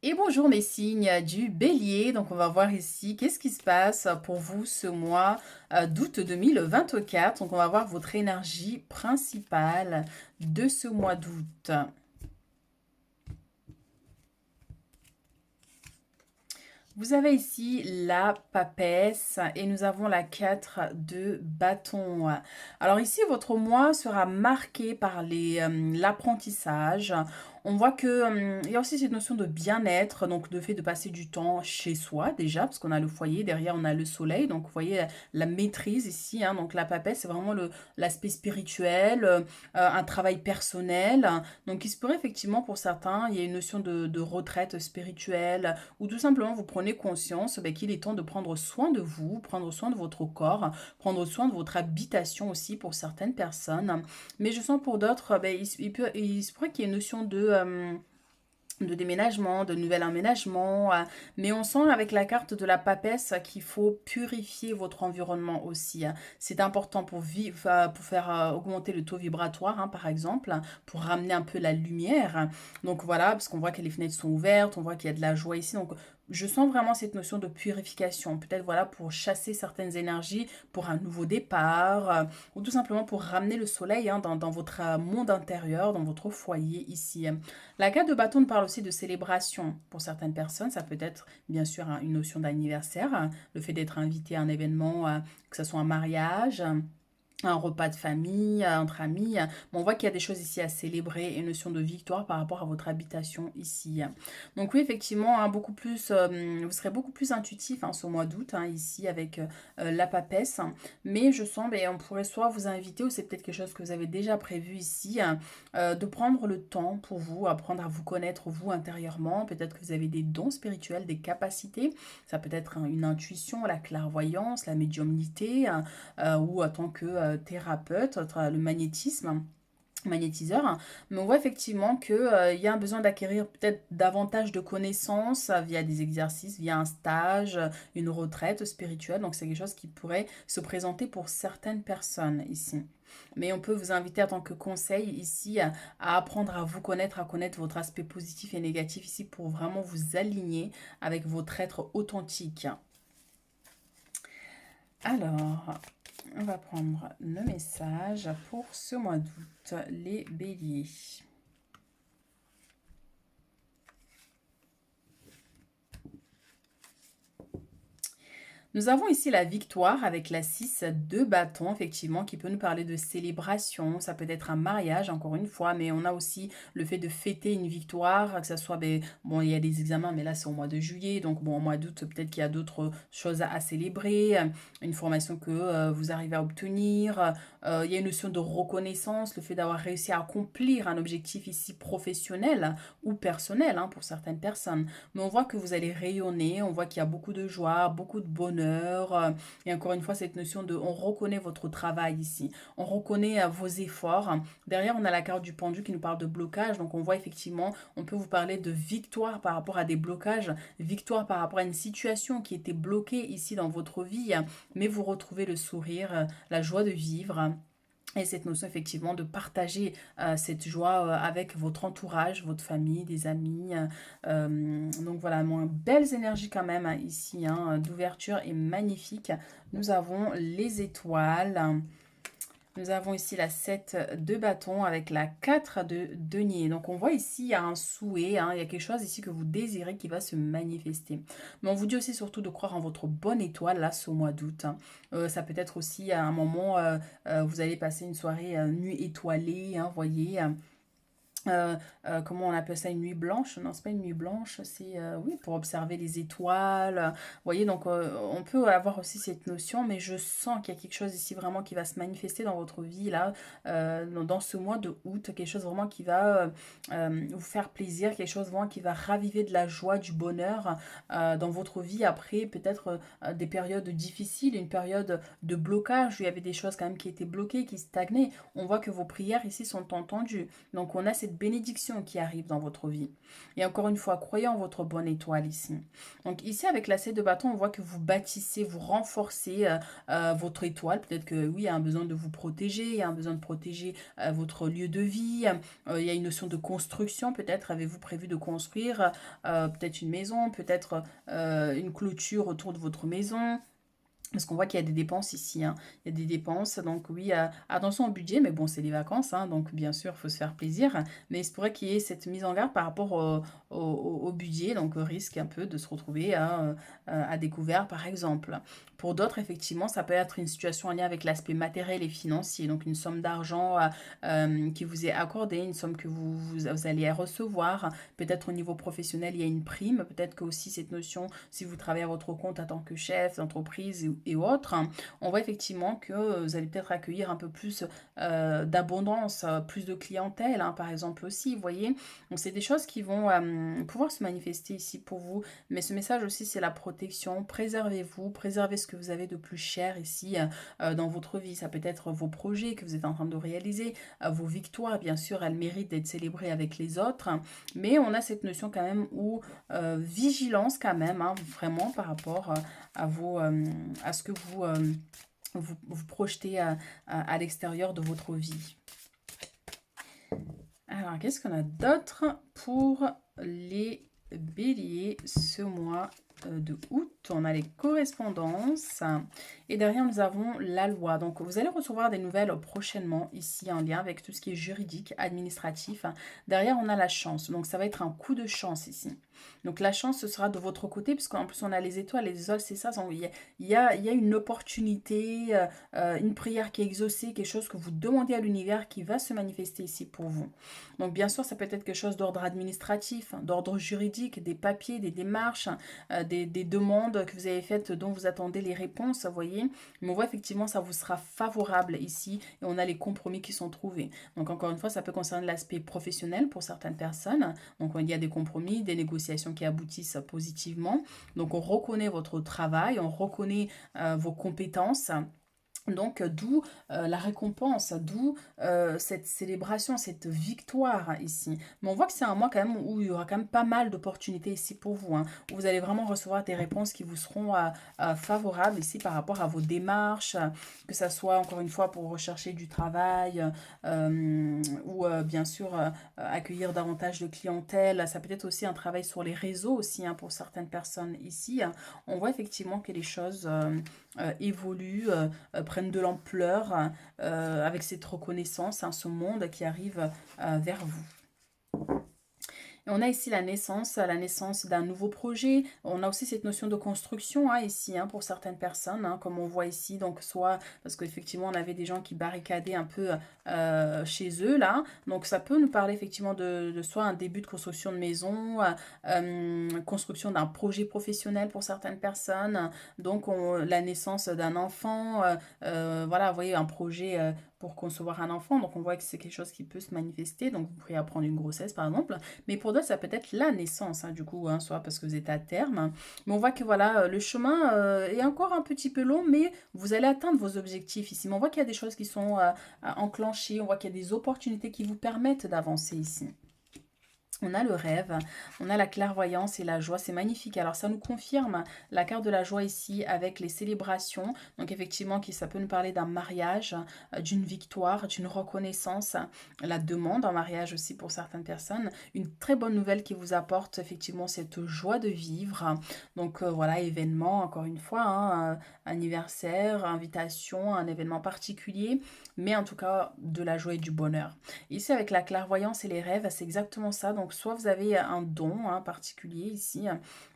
Et bonjour mes signes du bélier, donc on va voir ici qu'est-ce qui se passe pour vous ce mois d'août 2024. Donc on va voir votre énergie principale de ce mois d'août. Vous avez ici la papesse et nous avons la 4 de bâton. Alors ici, votre mois sera marqué par l'apprentissage. On voit que il y a aussi cette notion de bien-être, donc de fait de passer du temps chez soi déjà, parce qu'on a le foyer, derrière on a le soleil, donc vous voyez la maîtrise ici, hein, donc la papesse c'est vraiment l'aspect spirituel, un travail personnel, donc il se pourrait effectivement pour certains, il y a une notion de retraite spirituelle, ou tout simplement vous prenez conscience qu'il est temps de prendre soin de vous, prendre soin de votre corps, prendre soin de votre habitation aussi pour certaines personnes. Mais je sens pour d'autres, il se pourrait qu'il y ait une notion de déménagement, de nouvel emménagement, mais on sent avec la carte de la papesse qu'il faut purifier votre environnement aussi. C'est important pour vivre, pour faire augmenter le taux vibratoire, hein, par exemple, pour ramener un peu la lumière. Donc voilà, parce qu'on voit que les fenêtres sont ouvertes, on voit qu'il y a de la joie ici. Donc je sens vraiment cette notion de purification. Peut-être voilà pour chasser certaines énergies pour un nouveau départ, ou tout simplement pour ramener le soleil, hein, dans votre monde intérieur, dans votre foyer ici. La carte de bâton parle aussi de célébration. Pour certaines personnes, ça peut être bien sûr une notion d'anniversaire, le fait d'être invité à un événement, que ce soit un mariage, un repas de famille, entre amis. Bon, on voit qu'il y a des choses ici à célébrer et une notion de victoire par rapport à votre habitation ici. Donc oui, effectivement, hein, vous serez beaucoup plus intuitif, hein, ce mois d'août, hein, ici avec la papesse. Mais je sens, on pourrait soit vous inviter, ou c'est peut-être quelque chose que vous avez déjà prévu ici, de prendre le temps pour vous, apprendre à vous connaître vous intérieurement. Peut-être que vous avez des dons spirituels, des capacités. Ça peut être une intuition, la clairvoyance, la médiumnité, ou en tant que thérapeute, le magnétiseur, mais on voit effectivement qu'il y a un besoin d'acquérir peut-être davantage de connaissances via des exercices, via un stage, une retraite spirituelle, donc c'est quelque chose qui pourrait se présenter pour certaines personnes ici. Mais on peut vous inviter en tant que conseil ici à apprendre à vous connaître, à connaître votre aspect positif et négatif ici pour vraiment vous aligner avec votre être authentique. Alors, on va prendre le message pour ce mois d'août, les béliers. Nous avons ici la victoire avec la 6 de bâton, effectivement, qui peut nous parler de célébration. Ça peut être un mariage, encore une fois, mais on a aussi le fait de fêter une victoire, que ce soit, bon, il y a des examens, mais là, c'est au mois de juillet. Donc, bon, au mois d'août, peut-être qu'il y a d'autres choses à célébrer, une formation que vous arrivez à obtenir. Il y a une notion de reconnaissance, le fait d'avoir réussi à accomplir un objectif ici professionnel ou personnel, hein, pour certaines personnes. Mais on voit que vous allez rayonner, on voit qu'il y a beaucoup de joie, beaucoup de bonheur. Et encore une fois, cette notion de on reconnaît votre travail ici, on reconnaît vos efforts. Derrière, on a la carte du pendu qui nous parle de blocage. Donc on voit effectivement, on peut vous parler de victoire par rapport à des blocages, victoire par rapport à une situation qui était bloquée ici dans votre vie, mais vous retrouvez le sourire, la joie de vivre. Et cette notion effectivement de partager cette joie avec votre entourage, votre famille, des amis. Donc voilà, belles énergies quand même, hein, ici, hein, d'ouverture et magnifique. Nous avons les étoiles. Nous avons ici la 7 de bâton avec la 4 de denier. Donc on voit ici, il y a un souhait, hein, il y a quelque chose ici que vous désirez qui va se manifester. Mais on vous dit aussi surtout de croire en votre bonne étoile, là, ce mois d'août, hein. Ça peut être aussi à un moment, vous allez passer une soirée nuit étoilée, hein, voyez. Comment on appelle ça, une nuit blanche? Non, c'est pas une nuit blanche, c'est oui, pour observer les étoiles. Vous voyez, donc on peut avoir aussi cette notion, mais je sens qu'il y a quelque chose ici vraiment qui va se manifester dans votre vie, là, dans ce mois de août, quelque chose vraiment qui va vous faire plaisir, quelque chose vraiment qui va raviver de la joie, du bonheur dans votre vie après peut-être des périodes difficiles, une période de blocage où il y avait des choses quand même qui étaient bloquées, qui stagnaient. On voit que vos prières ici sont entendues. Donc on a cette cette bénédiction qui arrive dans votre vie. Et encore une fois, croyez en votre bonne étoile ici. Donc ici, avec la 7 de bâton, on voit que vous bâtissez, vous renforcez votre étoile. Peut-être que oui, il y a un besoin de vous protéger, il y a un besoin de protéger votre lieu de vie. Il y a une notion de construction. Peut-être avez-vous prévu de construire peut-être une maison, peut-être une clôture autour de votre maison. Parce qu'on voit qu'il y a des dépenses ici, hein. Il y a des dépenses, donc oui, attention au budget, mais bon, c'est les vacances, hein, donc bien sûr, il faut se faire plaisir. Mais il se pourrait qu'il y ait cette mise en garde par rapport au budget, donc risque un peu de se retrouver à découvert, par exemple. Pour d'autres, effectivement, ça peut être une situation en lien avec l'aspect matériel et financier, donc une somme d'argent qui vous est accordée, une somme que vous allez recevoir. Peut-être au niveau professionnel, il y a une prime, peut-être que aussi cette notion, si vous travaillez à votre compte en tant que chef d'entreprise et autres, on voit effectivement que vous allez peut-être accueillir un peu plus d'abondance, plus de clientèle, hein, par exemple aussi, vous voyez. Donc c'est des choses qui vont pouvoir se manifester ici pour vous, mais ce message aussi c'est la protection, préservez-vous, préservez ce que vous avez de plus cher ici dans votre vie, ça peut être vos projets que vous êtes en train de réaliser, vos victoires, bien sûr, elles méritent d'être célébrées avec les autres, mais on a cette notion quand même où vigilance quand même, hein, vraiment par rapport à ce que vous projetez à l'extérieur de votre vie. Alors, qu'est-ce qu'on a d'autre pour les béliers ce mois de août? On a les correspondances et derrière nous avons la loi. Donc vous allez recevoir des nouvelles prochainement ici en lien avec tout ce qui est juridique, administratif. Derrière on a la chance, donc ça va être un coup de chance ici. Donc la chance ce sera de votre côté puisqu'en plus on a les étoiles c'est ça, il y a une opportunité, une prière qui est exaucée, quelque chose que vous demandez à l'univers qui va se manifester ici pour vous. Donc bien sûr ça peut être quelque chose d'ordre administratif, d'ordre juridique, des papiers, des démarches, des demandes que vous avez faites dont vous attendez les réponses, vous voyez. Mais on voit effectivement ça vous sera favorable ici et on a les compromis qui sont trouvés. Donc encore une fois, ça peut concerner l'aspect professionnel pour certaines personnes. Donc il y a des compromis, des négociations qui aboutissent positivement. Donc on reconnaît votre travail, on reconnaît vos compétences. Donc, d'où la récompense, d'où cette célébration, cette victoire ici. Mais on voit que c'est un mois quand même où il y aura quand même pas mal d'opportunités ici pour vous, hein, où vous allez vraiment recevoir des réponses qui vous seront favorables ici par rapport à vos démarches, que ça soit encore une fois pour rechercher du travail ou bien sûr accueillir davantage de clientèle. Ça peut être aussi un travail sur les réseaux aussi, hein, pour certaines personnes ici. On voit effectivement que les choses évoluent, prennent de l'ampleur avec cette reconnaissance, hein, ce monde qui arrive vers vous. Et on a ici la naissance d'un nouveau projet. On a aussi cette notion de construction ici, hein, pour certaines personnes, hein, comme on voit ici. Donc soit parce qu'effectivement on avait des gens qui barricadaient un peu chez eux là. Donc ça peut nous parler effectivement de soit un début de construction de maison, construction d'un projet professionnel pour certaines personnes. Donc la naissance d'un enfant, voilà, vous voyez un projet pour concevoir un enfant. Donc on voit que c'est quelque chose qui peut se manifester. Donc vous pourriez apprendre une grossesse par exemple. Mais pour d'autres, ça peut être la naissance, hein, du coup, hein, soit parce que vous êtes à terme. Mais on voit que voilà, le chemin est encore un petit peu long, mais vous allez atteindre vos objectifs ici. Mais on voit qu'il y a des choses qui sont enclenchées, on voit qu'il y a des opportunités qui vous permettent d'avancer ici. On a le rêve, on a la clairvoyance et la joie, c'est magnifique. Alors ça nous confirme la carte de la joie ici avec les célébrations. Donc effectivement, ça peut nous parler d'un mariage, d'une victoire, d'une reconnaissance, la demande en mariage aussi pour certaines personnes. Une très bonne nouvelle qui vous apporte effectivement cette joie de vivre. Donc voilà, événement, encore une fois, hein, anniversaire, invitation, un événement particulier, mais en tout cas de la joie et du bonheur. Ici avec la clairvoyance et les rêves, c'est exactement ça. Donc soit vous avez un don particulier ici,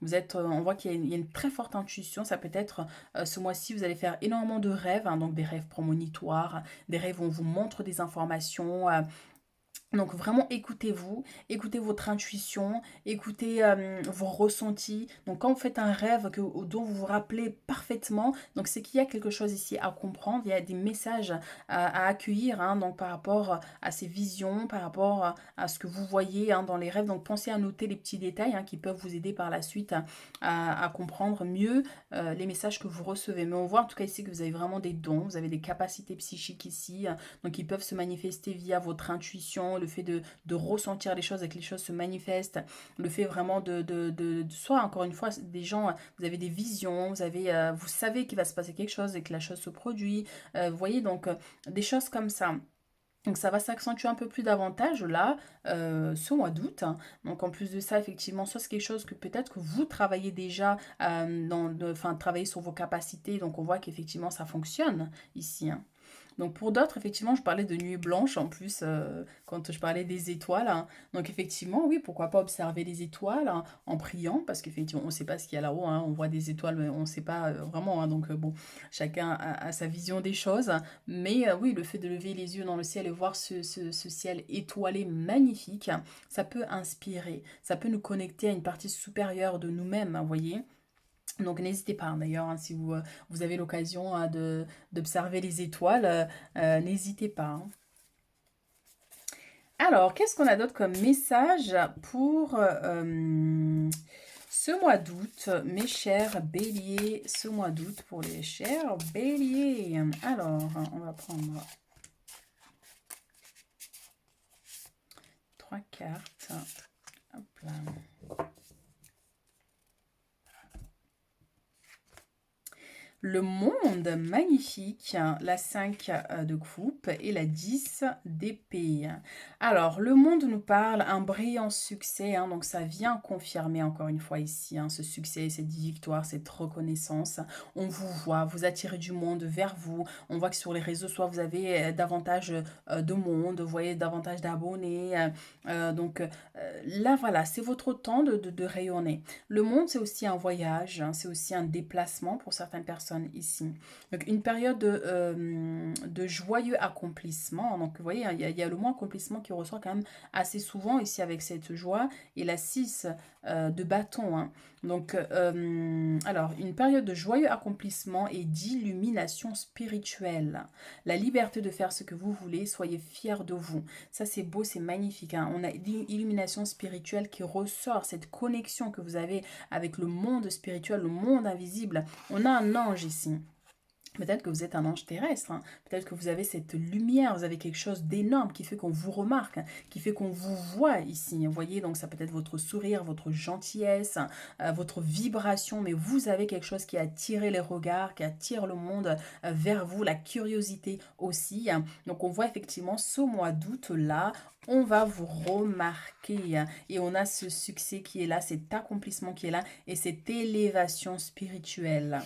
vous êtes, on voit qu'il y a une très forte intuition, ça peut être ce mois-ci vous allez faire énormément de rêves, hein, donc des rêves prémonitoires, des rêves où on vous montre des informations, donc vraiment écoutez-vous, écoutez votre intuition, écoutez vos ressentis. Donc quand vous faites un rêve dont vous vous rappelez parfaitement, donc c'est qu'il y a quelque chose ici à comprendre, il y a des messages à accueillir, hein, donc par rapport à ces visions, par rapport à ce que vous voyez, hein, dans les rêves. Donc pensez à noter les petits détails, hein, qui peuvent vous aider par la suite à comprendre mieux les messages que vous recevez. Mais on voit en tout cas ici que vous avez vraiment des dons, vous avez des capacités psychiques ici, donc ils peuvent se manifester via votre intuition, le fait de ressentir les choses et que les choses se manifestent, le fait vraiment soit encore une fois, des gens, vous avez des visions, vous savez qu'il va se passer quelque chose et que la chose se produit, vous voyez, donc des choses comme ça. Donc ça va s'accentuer un peu plus davantage là, ce mois d'août, hein. Donc en plus de ça, effectivement, soit c'est quelque chose que peut-être que vous travaillez déjà, enfin travaillez sur vos capacités, donc on voit qu'effectivement ça fonctionne ici, hein. Donc pour d'autres, effectivement, je parlais de nuit blanche en plus quand je parlais des étoiles, hein. Donc effectivement, oui, pourquoi pas observer les étoiles, hein, en priant, parce qu'effectivement, on ne sait pas ce qu'il y a là-haut, hein. On voit des étoiles, mais on ne sait pas vraiment, hein. Donc bon, chacun a sa vision des choses. Mais oui, le fait de lever les yeux dans le ciel et voir ce ciel étoilé magnifique, ça peut inspirer, ça peut nous connecter à une partie supérieure de nous-mêmes, hein, vous voyez. Donc n'hésitez pas, hein, d'ailleurs, hein, si vous avez l'occasion d'observer les étoiles, n'hésitez pas, hein. Alors, qu'est-ce qu'on a d'autre comme message pour ce mois d'août, mes chers béliers, ce mois d'août pour les chers béliers. Alors, on va prendre 3 cartes. Hop là. Le monde magnifique, la 5 de coupe et la 10 d'épée. Alors, le monde nous parle un brillant succès, hein, donc ça vient confirmer encore une fois ici, hein, ce succès, cette victoire, cette reconnaissance. On vous voit, vous attirez du monde vers vous. On voit que sur les réseaux, soit vous avez davantage de monde, vous voyez davantage d'abonnés. Donc là, voilà, c'est votre temps de rayonner. Le monde, c'est aussi un voyage, hein, c'est aussi un déplacement pour certaines personnes ici. Donc, une période de joyeux accomplissement. Donc, vous voyez, hein, il y a le mot accomplissement qui ressort quand même assez souvent ici avec cette joie. Et la 6 de bâton, hein. Donc, alors, une période de joyeux accomplissement et d'illumination spirituelle. La liberté de faire ce que vous voulez, soyez fiers de vous. Ça, c'est beau, c'est magnifique, hein. On a l'illumination spirituelle qui ressort, cette connexion que vous avez avec le monde spirituel, le monde invisible. On a un ange ici. Peut-être que vous êtes un ange terrestre, hein. Peut-être que vous avez cette lumière, vous avez quelque chose d'énorme qui fait qu'on vous remarque, hein, qui fait qu'on vous voit ici. Vous voyez, donc ça peut être votre sourire, votre gentillesse, votre vibration, mais vous avez quelque chose qui attire les regards, qui attire le monde vers vous, la curiosité aussi, hein. Donc on voit effectivement ce mois d'août-là, on va vous remarquer, hein, et on a ce succès qui est là, cet accomplissement qui est là et cette élévation spirituelle.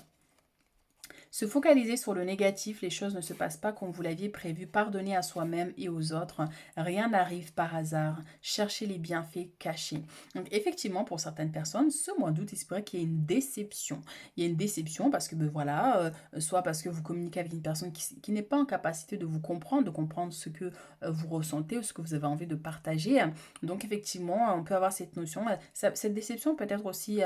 Se focaliser sur le négatif, les choses ne se passent pas comme vous l'aviez prévu. Pardonnez à soi-même et aux autres. Rien n'arrive par hasard. Cherchez les bienfaits cachés. Donc effectivement, pour certaines personnes, ce mois d'août, il se pourrait qu'il y ait une déception. Il y a une déception parce que, ben voilà, soit parce que vous communiquez avec une personne qui n'est pas en capacité de vous comprendre, de comprendre ce que vous ressentez ou ce que vous avez envie de partager. Donc effectivement, on peut avoir cette notion. Cette déception peut être aussi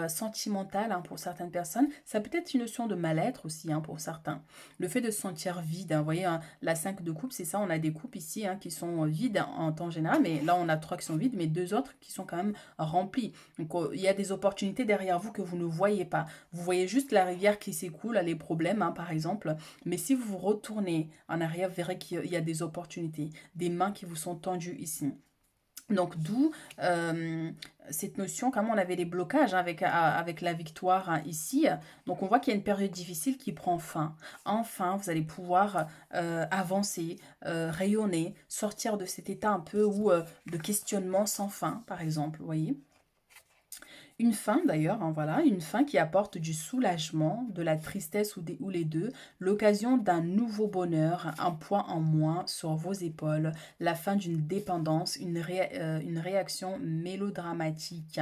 sentimentale, hein, pour certaines personnes. Ça peut être une notion de mal-être aussi, hein, pour certains. Le fait de se sentir vide, hein, vous voyez, hein, la 5 de coupe, c'est ça, on a des coupes ici, hein, qui sont vides en temps général, mais là on a 3 qui sont vides, mais 2 autres qui sont quand même remplis. Donc il y a des opportunités derrière vous que vous ne voyez pas. Vous voyez juste la rivière qui s'écoule, les problèmes, hein, par exemple, mais si vous vous retournez en arrière, vous verrez qu'il y a des opportunités, des mains qui vous sont tendues ici. Donc d'où cette notion, comme on avait les blocages, hein, avec la victoire, hein, ici. Donc on voit qu'il y a une période difficile qui prend fin. Enfin, vous allez pouvoir avancer, rayonner, sortir de cet état un peu de questionnement sans fin, par exemple, vous voyez. Une fin d'ailleurs, hein, voilà, une fin qui apporte du soulagement, de la tristesse ou les deux, l'occasion d'un nouveau bonheur, un poids en moins sur vos épaules, la fin d'une dépendance, une réaction mélodramatique.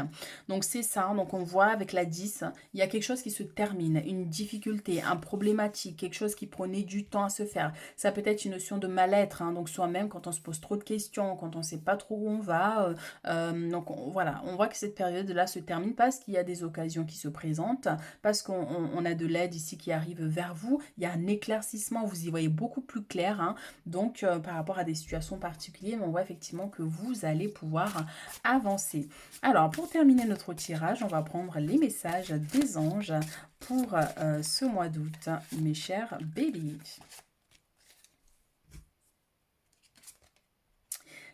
Donc c'est ça, hein, donc on voit avec la 10, il y a quelque chose qui se termine, une difficulté, un problématique, quelque chose qui prenait du temps à se faire. Ça peut être une notion de mal-être, hein, donc soi-même quand on se pose trop de questions, quand on ne sait pas trop où on va. Donc voilà, on voit que cette période-là se termine parce qu'il y a des occasions qui se présentent, parce qu'on a de l'aide ici qui arrive vers vous, il y a un éclaircissement, vous y voyez beaucoup plus clair, hein. Donc par rapport à des situations particulières, on voit effectivement que vous allez pouvoir avancer. Alors pour terminer notre tirage, on va prendre les messages des anges pour ce mois d'août, mes chers béliers.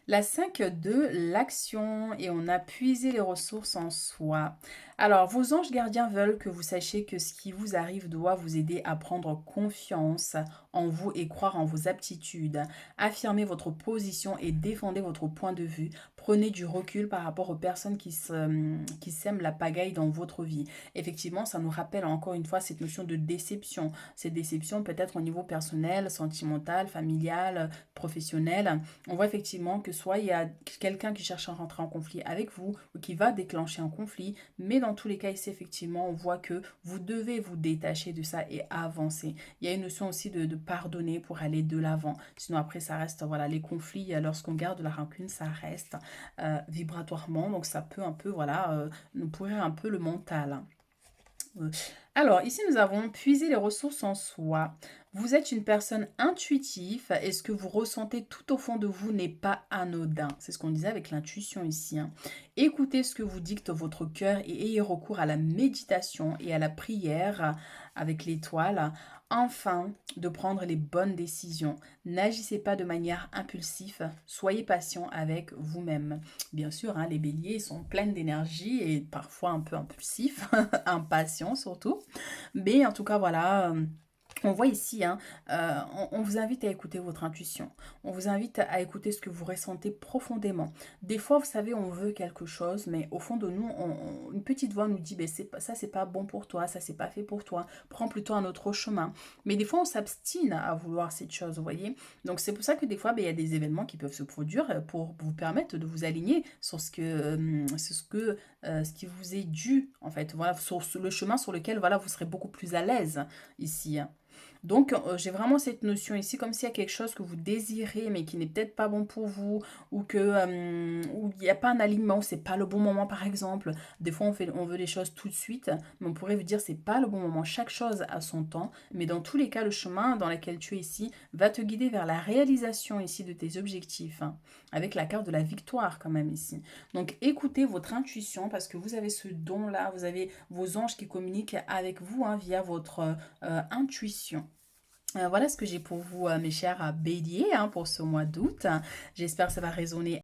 La 5 de l'action et on a puisé les ressources en soi. Alors, vos anges gardiens veulent que vous sachiez que ce qui vous arrive doit vous aider à prendre confiance en vous et croire en vos aptitudes. Affirmez votre position et défendez votre point de vue. Prenez du recul par rapport aux personnes qui sèment la pagaille dans votre vie. Effectivement, ça nous rappelle encore une fois cette notion de déception. Cette déception peut-être au niveau personnel, sentimental, familial, professionnel. On voit effectivement que soit il y a quelqu'un qui cherche à rentrer en conflit avec vous ou qui va déclencher un conflit, mais dans tous les cas ici effectivement on voit que vous devez vous détacher de ça et avancer. Il y a une notion aussi de pardonner pour aller de l'avant. Sinon après ça reste, voilà, les conflits, lorsqu'on garde la rancune, ça reste vibratoirement, donc ça peut un peu, voilà, nous pourrir un peu le mental. Euh, Alors, ici, nous avons puisé les ressources en soi. Vous êtes une personne intuitive et ce que vous ressentez tout au fond de vous n'est pas anodin. C'est ce qu'on disait avec l'intuition ici, hein. Écoutez ce que vous dicte votre cœur et ayez recours à la méditation et à la prière avec l'étoile, afin de prendre les bonnes décisions. N'agissez pas de manière impulsive, soyez patient avec vous-même. Bien sûr, hein, les béliers sont pleins d'énergie et parfois un peu impulsifs, impatients surtout. Mais en tout cas, voilà, on voit ici, hein, on vous invite à écouter votre intuition. On vous invite à écouter ce que vous ressentez profondément. Des fois, vous savez, on veut quelque chose, mais au fond de nous, une petite voix nous dit, ben, ça, c'est pas bon pour toi, ça, c'est pas fait pour toi. Prends plutôt un autre chemin. Mais des fois, on s'abstine à vouloir cette chose, vous voyez. Donc, c'est pour ça que des fois, ben, il y a des événements qui peuvent se produire pour vous permettre de vous aligner sur ce qui vous est dû, en fait. Voilà, sur le chemin sur lequel, voilà, vous serez beaucoup plus à l'aise ici, hein. Donc, j'ai vraiment cette notion ici, comme s'il y a quelque chose que vous désirez, mais qui n'est peut-être pas bon pour vous, ou il n'y a pas un alignement, c'est pas le bon moment, par exemple. Des fois, on veut les choses tout de suite, mais on pourrait vous dire, c'est pas le bon moment. Chaque chose a son temps, mais dans tous les cas, le chemin dans lequel tu es ici va te guider vers la réalisation ici de tes objectifs, hein, avec la carte de la victoire quand même ici. Donc, écoutez votre intuition, parce que vous avez ce don-là, vous avez vos anges qui communiquent avec vous, hein, via votre intuition. Voilà ce que j'ai pour vous, mes chers béliers, hein, pour ce mois d'août. J'espère que ça va résonner